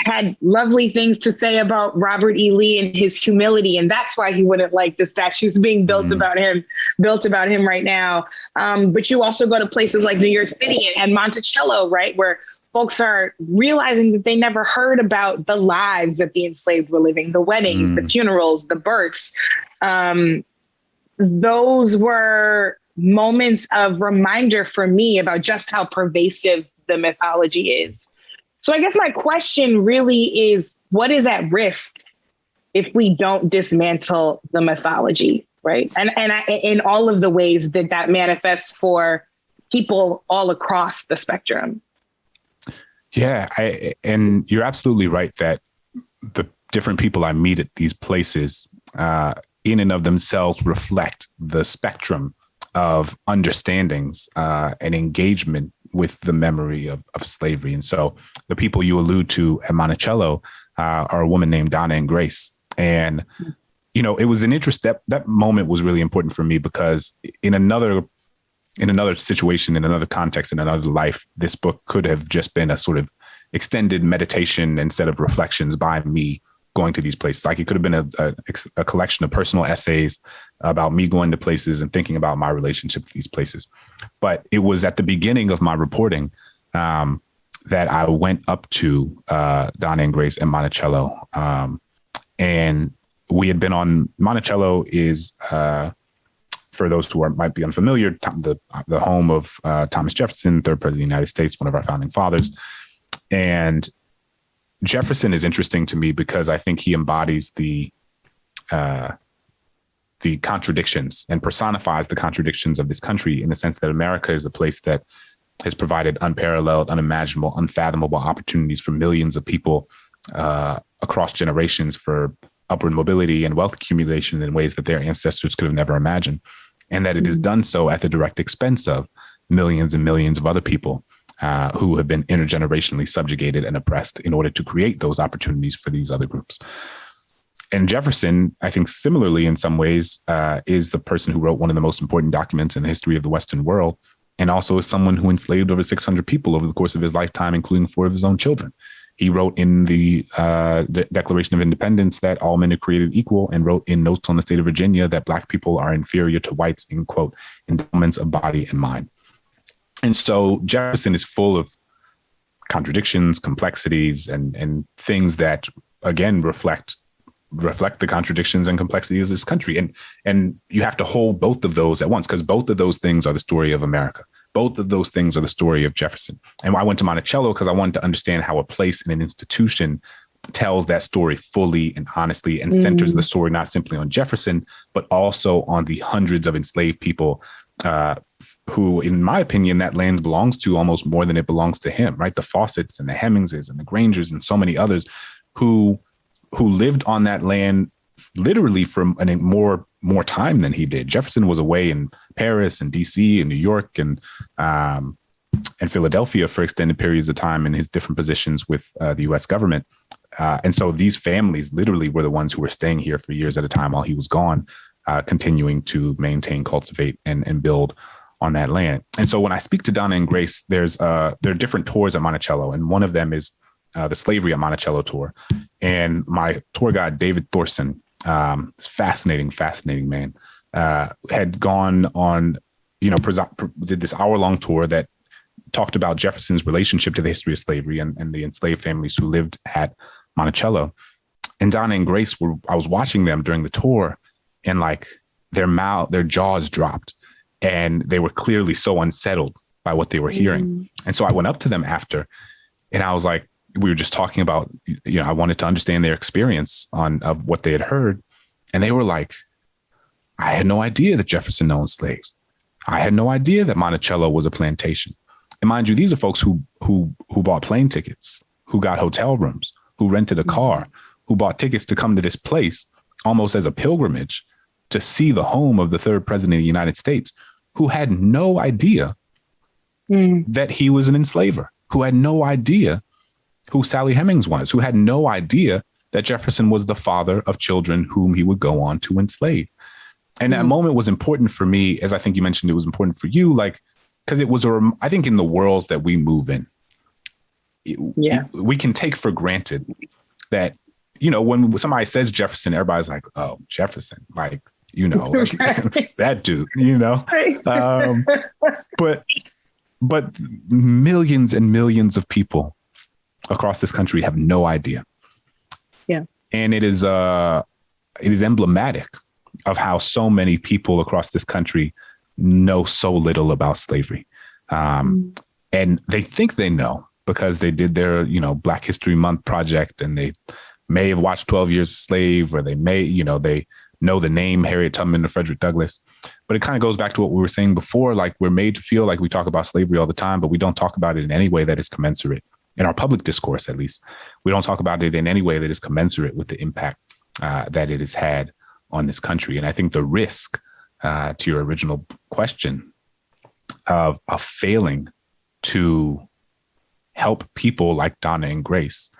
had lovely things to say about Robert E. Lee and his humility. And that's why he wouldn't like the statues being built about him right now. But you also go to places like New York City and Monticello, right? Where folks are realizing that they never heard about the lives that the enslaved were living, the weddings, the funerals, the births. Those were moments of reminder for me about just how pervasive the mythology is. So I guess my question really is, what is at risk if we don't dismantle the mythology, right? And in all of the ways that manifests for people all across the spectrum. Yeah, and you're absolutely right that the different people I meet at these places in and of themselves reflect the spectrum of understandings and engagement with the memory of slavery. And so the people you allude to at Monticello are a woman named Donna and Grace. And, you know, it was an interest that moment was really important for me because in another situation, in another context, in another life, this book could have just been a sort of extended meditation and set of reflections by me going to these places. Like it could have been a collection of personal essays about me going to places and thinking about my relationship to these places. But it was at the beginning of my reporting that I went up to Donna and Grace and Monticello. And we had been on Monticello is, for those who might be unfamiliar, the home of Thomas Jefferson, third president of the United States, one of our founding fathers. And Jefferson is interesting to me because I think he embodies the contradictions and personifies the contradictions of this country in the sense that America is a place that has provided unparalleled, unimaginable, unfathomable opportunities for millions of people across generations for upward mobility and wealth accumulation in ways that their ancestors could have never imagined. And that it has done so at the direct expense of millions and millions of other people who have been intergenerationally subjugated and oppressed in order to create those opportunities for these other groups. And Jefferson, I think similarly in some ways, is the person who wrote one of the most important documents in the history of the Western world, and also is someone who enslaved over 600 people over the course of his lifetime, including 4 of his own children. He wrote in the Declaration of Independence that all men are created equal, and wrote in Notes on the State of Virginia that Black people are inferior to whites in, quote, endowments of body and mind. And so Jefferson is full of contradictions, complexities, and things that, again, reflect reflect the contradictions and complexities of this country. And you have to hold both of those at once, because both of those things are the story of America. Both of those things are the story of Jefferson. And I went to Monticello because I wanted to understand how a place and an institution tells that story fully and honestly, and centers the story not simply on Jefferson, but also on the hundreds of enslaved people who, in my opinion, that land belongs to almost more than it belongs to him, right? The Fawcetts and the Hemingses and the Grangers and so many others who lived on that land literally for more time than he did. Jefferson was away in Paris and DC and New York and Philadelphia for extended periods of time in his different positions with the U.S. government. And so these families literally were the ones who were staying here for years at a time while he was gone, continuing to maintain, cultivate, and build on that land. And so when I speak to Donna and Grace, there are different tours at Monticello, and one of them is the Slavery at Monticello tour. And my tour guide, David Thorson, fascinating man, had gone on, did this hour-long tour that talked about Jefferson's relationship to the history of slavery and the enslaved families who lived at Monticello. And Donna and Grace I was watching them during the tour, and like their jaws dropped, and they were clearly so unsettled by what they were hearing. And so I went up to them after, and I was like, we were just talking about, I wanted to understand their experience of what they had heard. And they were like, I had no idea that Jefferson owned slaves. I had no idea that Monticello was a plantation. And mind you, these are folks who bought plane tickets, who got hotel rooms, who rented a car, who bought tickets to come to this place almost as a pilgrimage to see the home of the third president of the United States, who had no idea that he was an enslaver, who had no idea who Sally Hemings was, who had no idea that Jefferson was the father of children whom he would go on to enslave. And that moment was important for me, as I think you mentioned, it was important for you, because it was, I think in the worlds that we move in, we can take for granted that, when somebody says Jefferson, everybody's like, oh, Jefferson, that dude, but millions and millions of people across this country have no idea. Yeah. And it is emblematic of how so many people across this country know so little about slavery. And they think they know because they did their, Black History Month project, and they may have watched 12 Years a Slave, or they may, they know the name Harriet Tubman or Frederick Douglass. But it kind of goes back to what we were saying before, like we're made to feel like we talk about slavery all the time, but we don't talk about it in any way that is commensurate. In our public discourse, at least, we don't talk about it in any way that is commensurate with the impact that it has had on this country. And I think the risk, to your original question, of failing to help people like Donna and Grace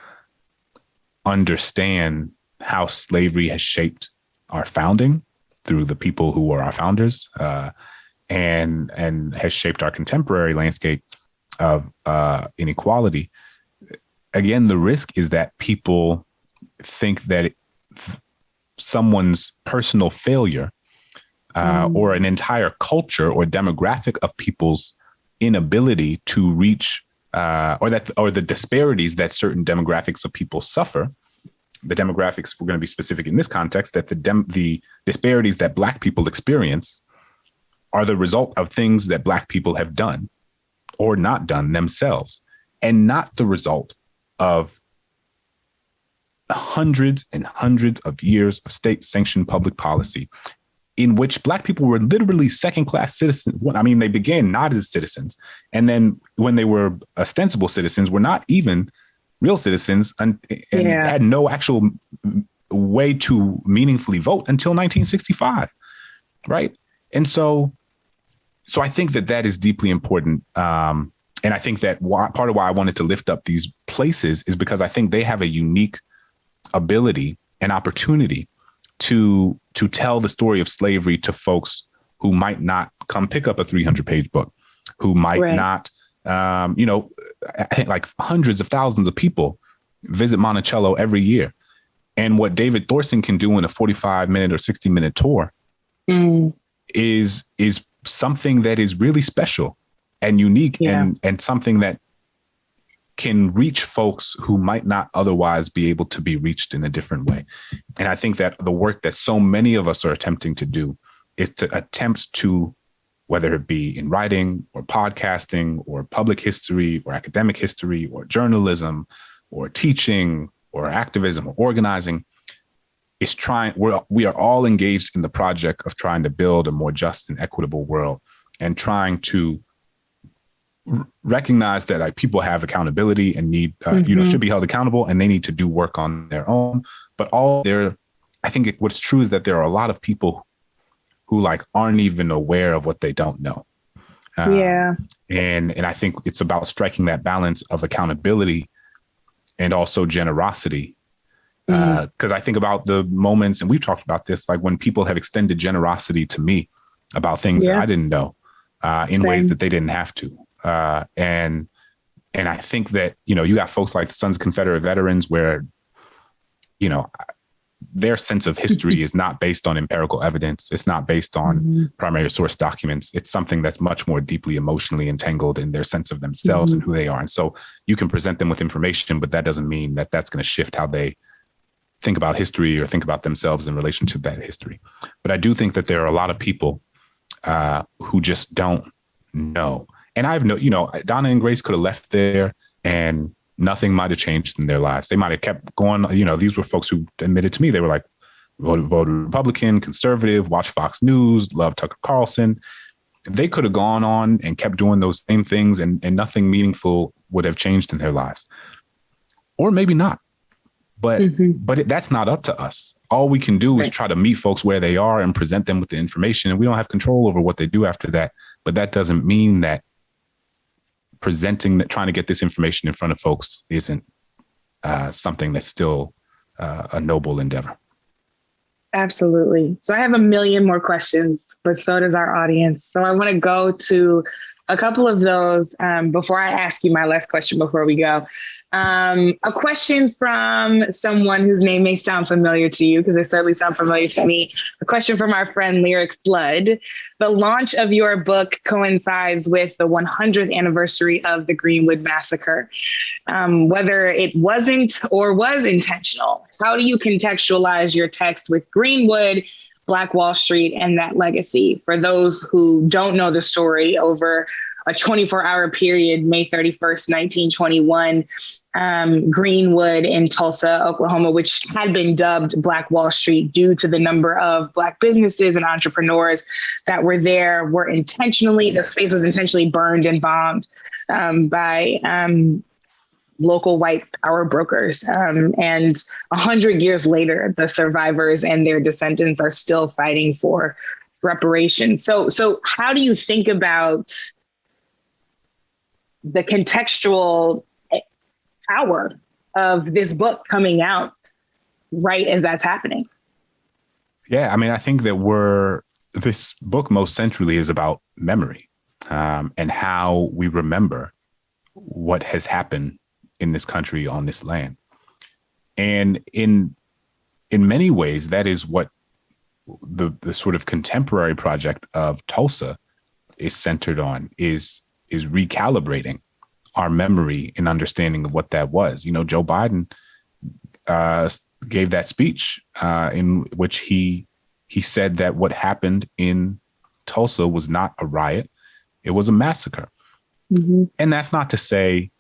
understand how slavery has shaped our founding through the people who were our founders, and has shaped our contemporary landscape of inequality. Again, the risk is that people think that someone's personal failure or an entire culture or demographic of people's inability to reach or the disparities that certain demographics of people suffer. The demographics, if we're going to be specific in this context, that the disparities that Black people experience are the result of things that Black people have done or not done themselves, and not the result of hundreds and hundreds of years of state-sanctioned public policy in which Black people were literally second-class citizens. I mean, they began not as citizens, and then when they were ostensible citizens, were not even real citizens and had no actual way to meaningfully vote until 1965, right? And so I think that is deeply important. And I think that part of why I wanted to lift up these places is because I think they have a unique ability and opportunity to tell the story of slavery to folks who might not come pick up a 300-page book, who might not, I think like hundreds of thousands of people visit Monticello every year. And what David Thorson can do in a 45-minute or 60-minute tour is something that is really special and unique, and something that can reach folks who might not otherwise be able to be reached in a different way. And I think that the work that so many of us are attempting to do is to attempt to, whether it be in writing or podcasting or public history or academic history or journalism or teaching or activism or organizing, is we are all engaged in the project of trying to build a more just and equitable world, and trying to recognize that like people have accountability and need, should be held accountable, and they need to do work on their own. But I think what's true is that there are a lot of people who like aren't even aware of what they don't know. And I think it's about striking that balance of accountability and also generosity. Because I think about the moments, and we've talked about this, like when people have extended generosity to me about things that I didn't know in ways that they didn't have to. And I think that, you got folks like the Sons of Confederate Veterans where, their sense of history is not based on empirical evidence. It's not based on primary source documents. It's something that's much more deeply emotionally entangled in their sense of themselves and who they are. And so you can present them with information, but that doesn't mean that that's going to shift how they think about history or think about themselves in relation to that history. But I do think that there are a lot of people who just don't know. And Donna and Grace could have left there and nothing might have changed in their lives. They might have kept going. These were folks who admitted to me, they were like, voted Republican, conservative, watch Fox News, love Tucker Carlson. They could have gone on and kept doing those same things and nothing meaningful would have changed in their lives. Or maybe not. But that's not up to us. All we can do is try to meet folks where they are and present them with the information. And we don't have control over what they do after that. But that doesn't mean that trying to get this information in front of folks isn't something that's still a noble endeavor. Absolutely. So I have a million more questions, but so does our audience. So I want to go to a couple of those before I ask you my last question before we go. A question from someone whose name may sound familiar to you, because they certainly sound familiar to me. A question from our friend Lyric Flood. The launch of your book coincides with the 100th anniversary of the Greenwood Massacre. Whether it wasn't or was intentional, how do you contextualize your text with Greenwood, Black Wall Street, and that legacy? For those who don't know the story, over a 24-hour period, May 31st, 1921, Greenwood in Tulsa, Oklahoma, which had been dubbed Black Wall Street due to the number of Black businesses and entrepreneurs that were there, the space was intentionally burned and bombed by local white power brokers. And 100 years later, the survivors and their descendants are still fighting for reparations. So how do you think about the contextual power of this book coming out right as that's happening? Yeah, I mean, I think that this book most centrally is about memory and how we remember what has happened in this country, on this land. And in many ways, that is what the sort of contemporary project of Tulsa is centered on, is recalibrating our memory and understanding of what that was. Joe Biden gave that speech in which he said that what happened in Tulsa was not a riot, it was a massacre. And that's not to say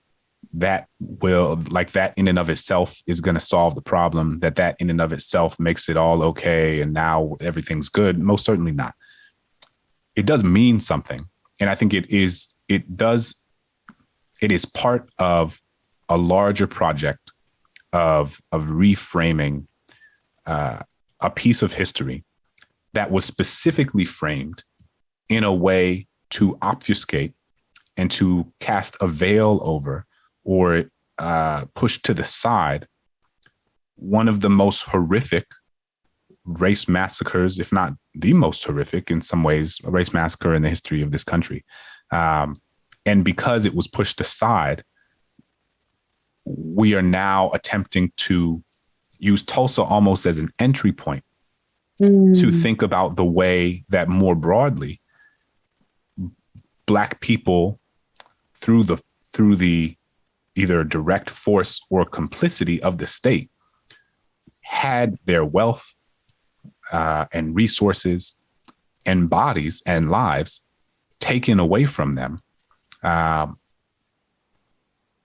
that that in and of itself is going to solve the problem, that in and of itself makes it all okay and now everything's good. Most certainly not. It does mean something. And I think it is part of a larger project of reframing a piece of history that was specifically framed in a way to obfuscate and to cast a veil over or push to the side one of the most horrific race massacres, if not the most horrific in some ways, a race massacre in the history of this country. And because it was pushed aside, we are now attempting to use Tulsa almost as an entry point to think about the way that more broadly Black people through the either direct force or complicity of the state, had their wealth and resources and bodies and lives taken away from them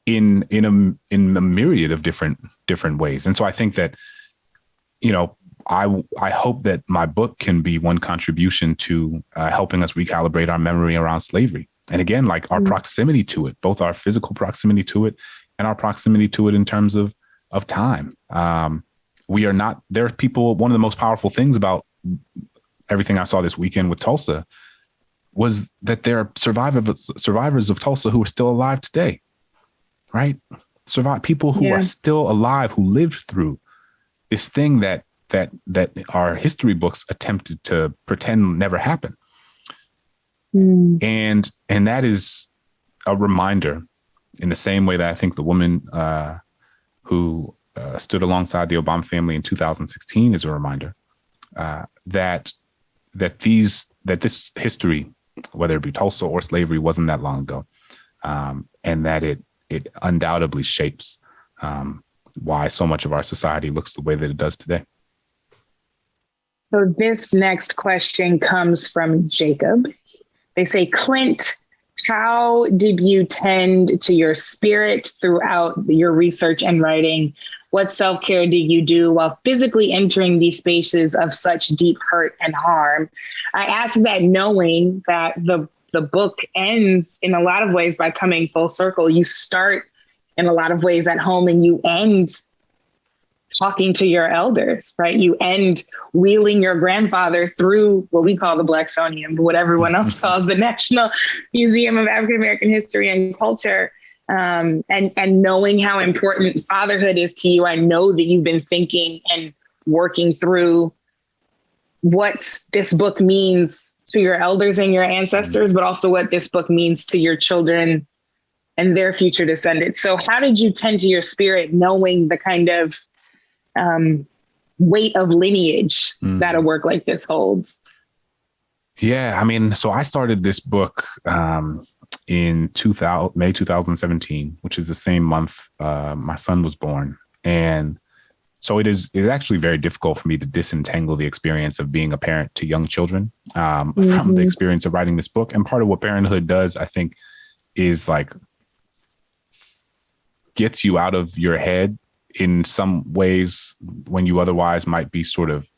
in a myriad of different ways. And so I think that, I hope that my book can be one contribution to helping us recalibrate our memory around slavery. And again, like our proximity to it, both our physical proximity to it and our proximity to it in terms of time. There are people, one of the most powerful things about everything I saw this weekend with Tulsa was that there are survivors of Tulsa who are still alive today, right? People who are still alive, who lived through this thing that our history books attempted to pretend never happened. And that is a reminder, in the same way that I think the woman who stood alongside the Obama family in 2016 is a reminder that this history, whether it be Tulsa or slavery, wasn't that long ago, and that it undoubtedly shapes why so much of our society looks the way that it does today. So this next question comes from Jacob. They say, Clint, how did you tend to your spirit throughout your research and writing? What self-care did you do while physically entering these spaces of such deep hurt and harm? I ask that knowing that the book ends in a lot of ways by coming full circle. You start in a lot of ways at home and you end talking to your elders, right? You end wheeling your grandfather through what we call the Blacksonian, but what everyone else calls the National Museum of African American History and Culture. And knowing how important fatherhood is to you, I know that you've been thinking and working through what this book means to your elders and your ancestors, but also what this book means to your children and their future descendants. So how did you tend to your spirit, knowing the kind of weight of lineage that a work like this holds? Yeah, I mean, so I started this book in May 2017, which is the same month my son was born. And so it's actually very difficult for me to disentangle the experience of being a parent to young children from the experience of writing this book. And part of what parenthood does, I think, is like gets you out of your head in some ways when you otherwise might be sort of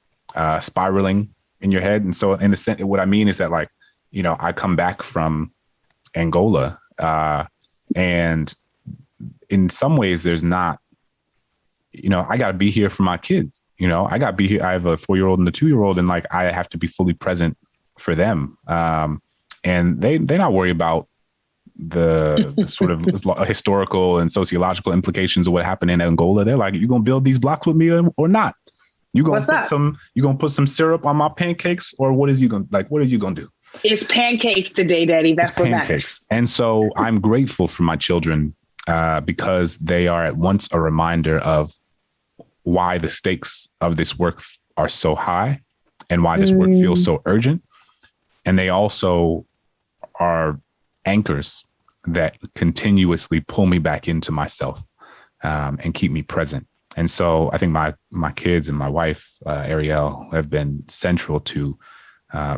spiraling in your head. And so in a sense, what I mean is that, like, I come back from Angola and in some ways there's not, I got to be here for my kids. I got to be here. I have a 4-year-old and a 2-year-old, and like, I have to be fully present for them. And they're not worried about the sort of historical and sociological implications of what happened in Angola. They're like, you gonna build these blocks with me or not? You gonna put some syrup on my pancakes, or what are you gonna do? It's pancakes today, Daddy. That's what matters. And so I'm grateful for my children because they are at once a reminder of why the stakes of this work are so high and why this work feels so urgent. And they also are anchors that continuously pull me back into myself and keep me present. And so I think my kids and my wife, Ariel, have been central to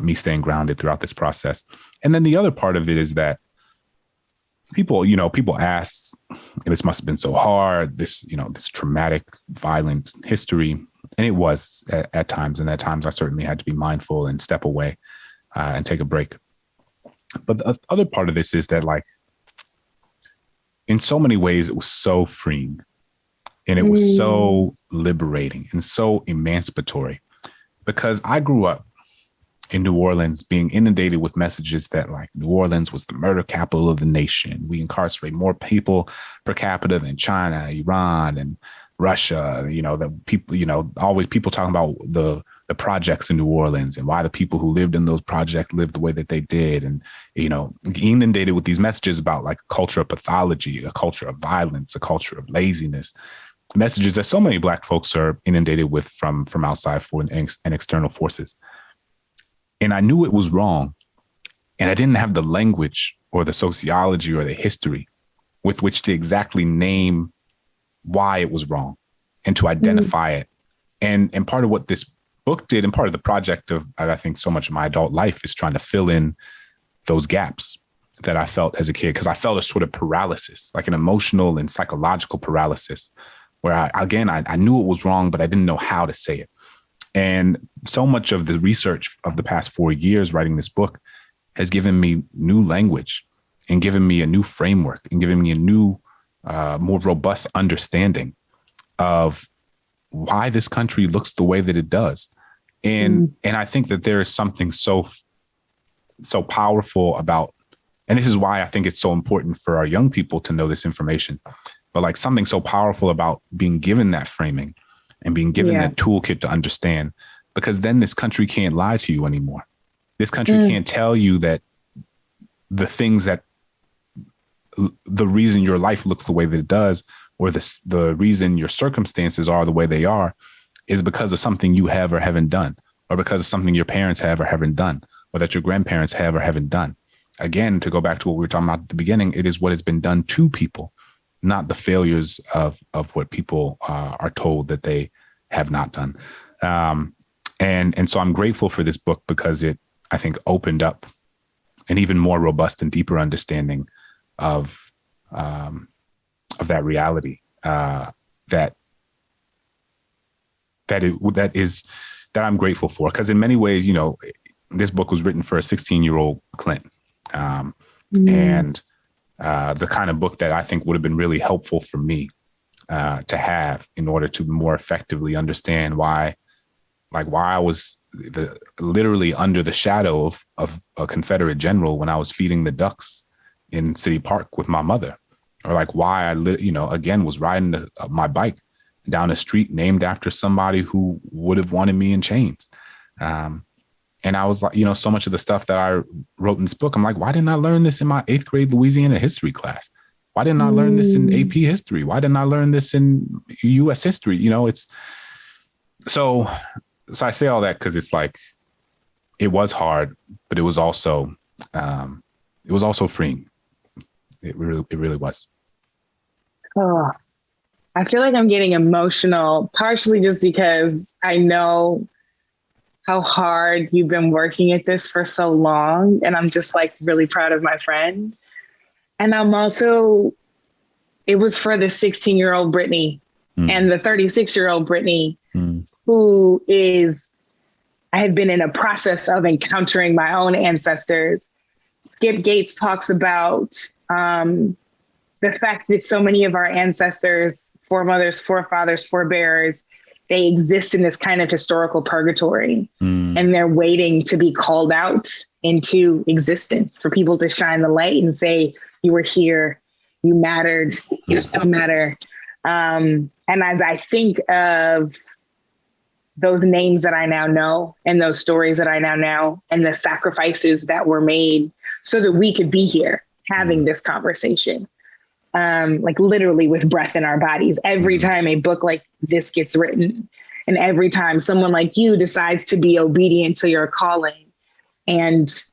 me staying grounded throughout this process. And then the other part of it is that people ask, this must have been so hard, this traumatic, violent history. And it was at times. And at times I certainly had to be mindful and step away and take a break. But the other part of this is that, like, in so many ways, it was so freeing and it was so liberating and so emancipatory, because I grew up in New Orleans being inundated with messages that, like, New Orleans was the murder capital of the nation. We incarcerate more people per capita than China, Iran, and Russia. That people, always people talking about the projects in New Orleans and why the people who lived in those projects lived the way that they did. And, inundated with these messages about, like, a culture of pathology, a culture of violence, a culture of laziness, messages that so many Black folks are inundated with from outside and external forces. And I knew it was wrong. And I didn't have the language or the sociology or the history with which to exactly name why it was wrong and to identify it. And part of what this book did, and part of the project of, I think, so much of my adult life is trying to fill in those gaps that I felt as a kid, because I felt a sort of paralysis, like an emotional and psychological paralysis, where I knew it was wrong, but I didn't know how to say it. And so much of the research of the past 4 years writing this book has given me new language and given me a new framework and given me a new, more robust understanding of why this country looks the way that it does. And I think that there is something so powerful about, and this is why I think it's so important for our young people to know this information, but like something so powerful about being given that framing and being given that toolkit to understand, because then this country can't lie to you anymore. This country can't tell you that the things that the reason your life looks the way that it does, or the reason your circumstances are the way they are, is because of something you have or haven't done, or because of something your parents have or haven't done, or that your grandparents have or haven't done. Again, to go back to what we were talking about at the beginning, it is what has been done to people, not the failures of what people are told that they have not done. And so I'm grateful for this book, because it, I think, opened up an even more robust and deeper understanding of that reality, that I'm grateful for. Because in many ways, you know, this book was written for a 16-year-old Clint. And the kind of book that I think would have been really helpful for me to have in order to more effectively understand why I was literally under the shadow of a Confederate general when I was feeding the ducks in City Park with my mother, or like why I, again, was riding my bike down a street named after somebody who would have wanted me in chains. And I was like, so much of the stuff that I wrote in this book, I'm like, why didn't I learn this in my 8th grade Louisiana history class? Why didn't I learn this in AP history? Why didn't I learn this in US history? It's so I say all that because it's like, it was hard, but it was also freeing. It really was. Oh, I feel like I'm getting emotional, partially just because I know how hard you've been working at this for so long. And I'm just like really proud of my friend. And I'm also, it was for the 16-year-old Brittany and the 36-year-old Brittany, who I had been in a process of encountering my own ancestors. Skip Gates talks about the fact that so many of our ancestors, foremothers, forefathers, forebears, they exist in this kind of historical purgatory, and they're waiting to be called out into existence for people to shine the light and say, you were here, you mattered, you still matter. And as I think of those names that I now know and those stories that I now know and the sacrifices that were made so that we could be here having this conversation, like literally with breath in our bodies, every time a book like this gets written, and every time someone like you decides to be obedient to your calling and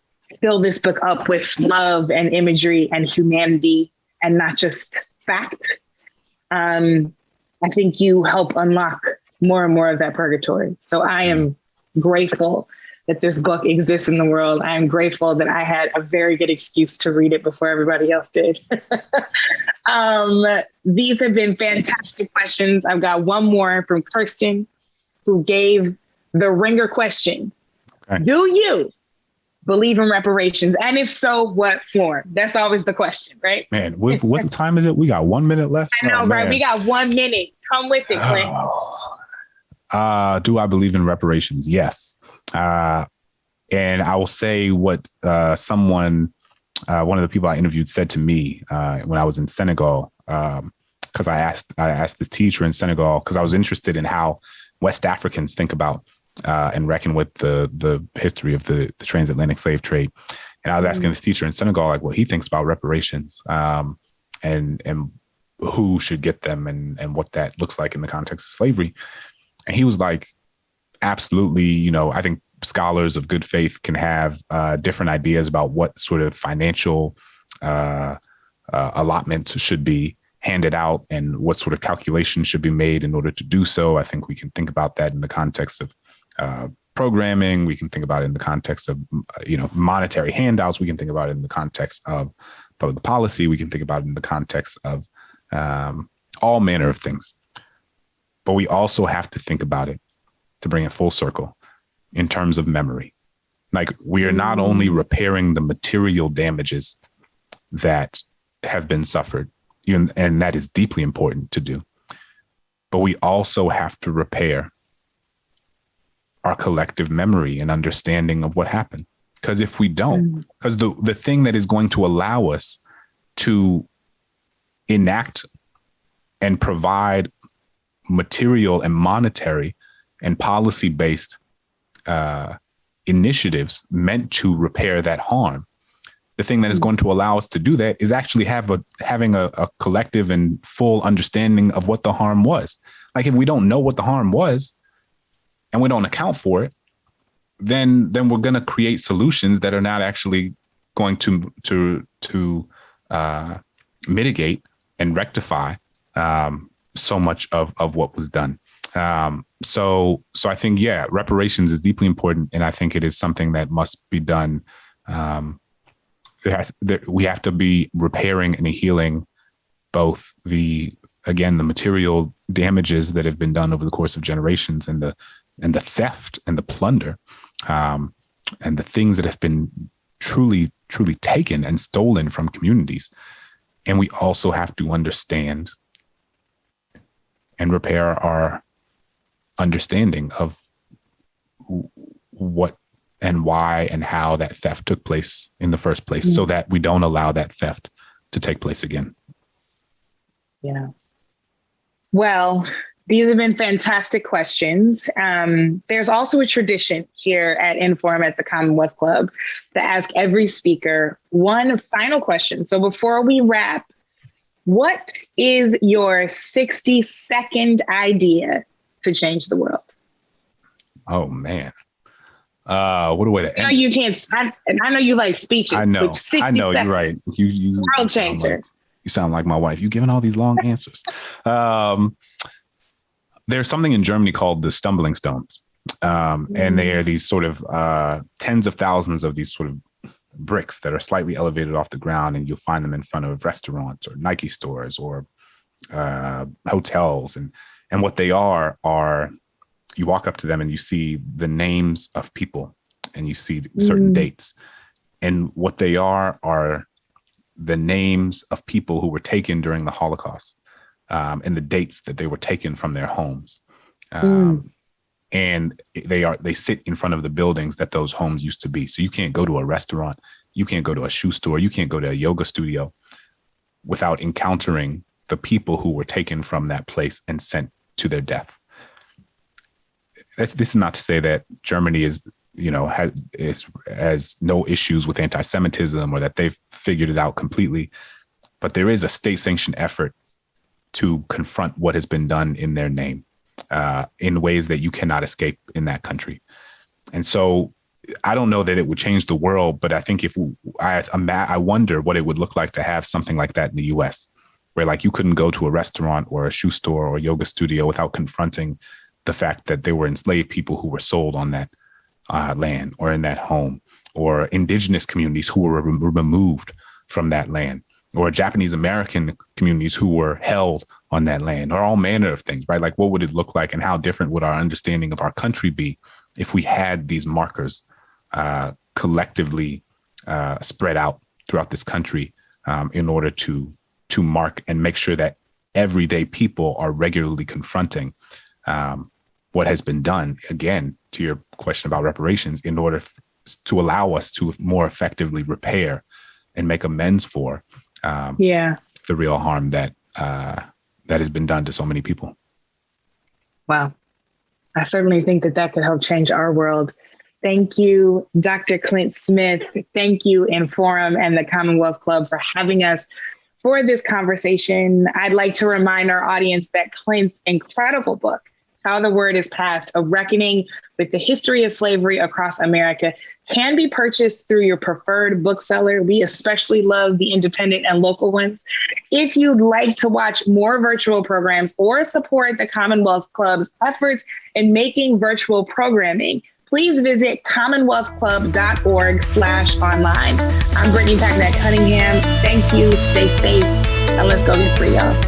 fill this book up with love and imagery and humanity and not just fact, I think you help unlock more and more of that purgatory. So I am grateful that this book exists in the world. I am grateful that I had a very good excuse to read it before everybody else did. These have been fantastic questions. I've got one more from Kirsten, who gave the ringer question. Okay. Do you believe in reparations? And if so, what form? That's always the question, right? Man, what time is it? We got 1 minute left. I know, right? We got 1 minute. Come with it, Clint. Do I believe in reparations? Yes. And I will say what one of the people I interviewed said to me when I was in Senegal, because I asked this teacher in Senegal, because I was interested in how West Africans think about and reckon with the history of the transatlantic slave trade. And I was asking this teacher in Senegal, like, what he thinks about reparations and who should get them and what that looks like in the context of slavery. And he was like, absolutely, I think scholars of good faith can have different ideas about what sort of financial allotments should be handed out and what sort of calculations should be made in order to do so. I think we can think about that in the context of programming. We can think about it in the context of, monetary handouts. We can think about it in the context of public policy. We can think about it in the context of all manner of things. But we also have to think about it, to bring it full circle, in terms of memory. Like, we are not only repairing the material damages that have been suffered, and that is deeply important to do, but we also have to repair our collective memory and understanding of what happened. Because if we don't, because the thing that is going to allow us to enact and provide material and monetary and policy-based initiatives meant to repair that harm, the thing that is going to allow us to do that is actually having a collective and full understanding of what the harm was. Like, if we don't know what the harm was and we don't account for it, then we're going to create solutions that are not actually going to mitigate and rectify so much of what was done. So I think, reparations is deeply important, and I think it is something that must be done. We have to be repairing and healing both the material damages that have been done over the course of generations, and the theft and the plunder, and the things that have been truly taken and stolen from communities. And we also have to understand and repair our understanding of what and why and how that theft took place in the first place, so that we don't allow that theft to take place again. Yeah. Well, these have been fantastic questions. There's also a tradition here at Inforum at the Commonwealth Club to ask every speaker one final question. So before we wrap, what is your 60-second idea to change the world? Oh, man. What a way to end. You can't. I know you like speeches. I know. 60 I know. seconds. You're right. You World changer. You sound like my wife. You giving all these long answers. There's something in Germany called the stumbling stones. And they are these sort of tens of thousands of these sort of bricks that are slightly elevated off the ground, and you'll find them in front of restaurants or Nike stores or hotels. And what they are you walk up to them and you see the names of people, and you see certain dates. And what they are the names of people who were taken during the Holocaust, and the dates that they were taken from their homes. And they sit in front of the buildings that those homes used to be. So you can't go to a restaurant, you can't go to a shoe store, you can't go to a yoga studio without encountering the people who were taken from that place and sent to their death. This is not to say that Germany has no issues with anti-Semitism, or that they've figured it out completely, but there is a state-sanctioned effort to confront what has been done in their name, in ways that you cannot escape in that country. And so I don't know that it would change the world, but I think I wonder what it would look like to have something like that in the US, where like you couldn't go to a restaurant or a shoe store or a yoga studio without confronting the fact that there were enslaved people who were sold on that land or in that home, or indigenous communities who were removed from that land, or Japanese American communities who were held on that land, or all manner of things, right? Like, what would it look like, and how different would our understanding of our country be if we had these markers collectively spread out throughout this country, in order to mark and make sure that everyday people are regularly confronting what has been done, again, to your question about reparations, in order to allow us to more effectively repair and make amends for the real harm that has been done to so many people. Wow. I certainly think that could help change our world. Thank you, Dr. Clint Smith. Thank you, Inforum and the Commonwealth Club, for having us for this conversation. I'd like to remind our audience that Clint's incredible book, How the Word is Passed, A Reckoning with the History of Slavery Across America, can be purchased through your preferred bookseller. We especially love the independent and local ones. If you'd like to watch more virtual programs or support the Commonwealth Club's efforts in making virtual programming, please visit commonwealthclub.org/online. I'm Brittany Packnett Cunningham. Thank you. Stay safe. And let's go get free, y'all.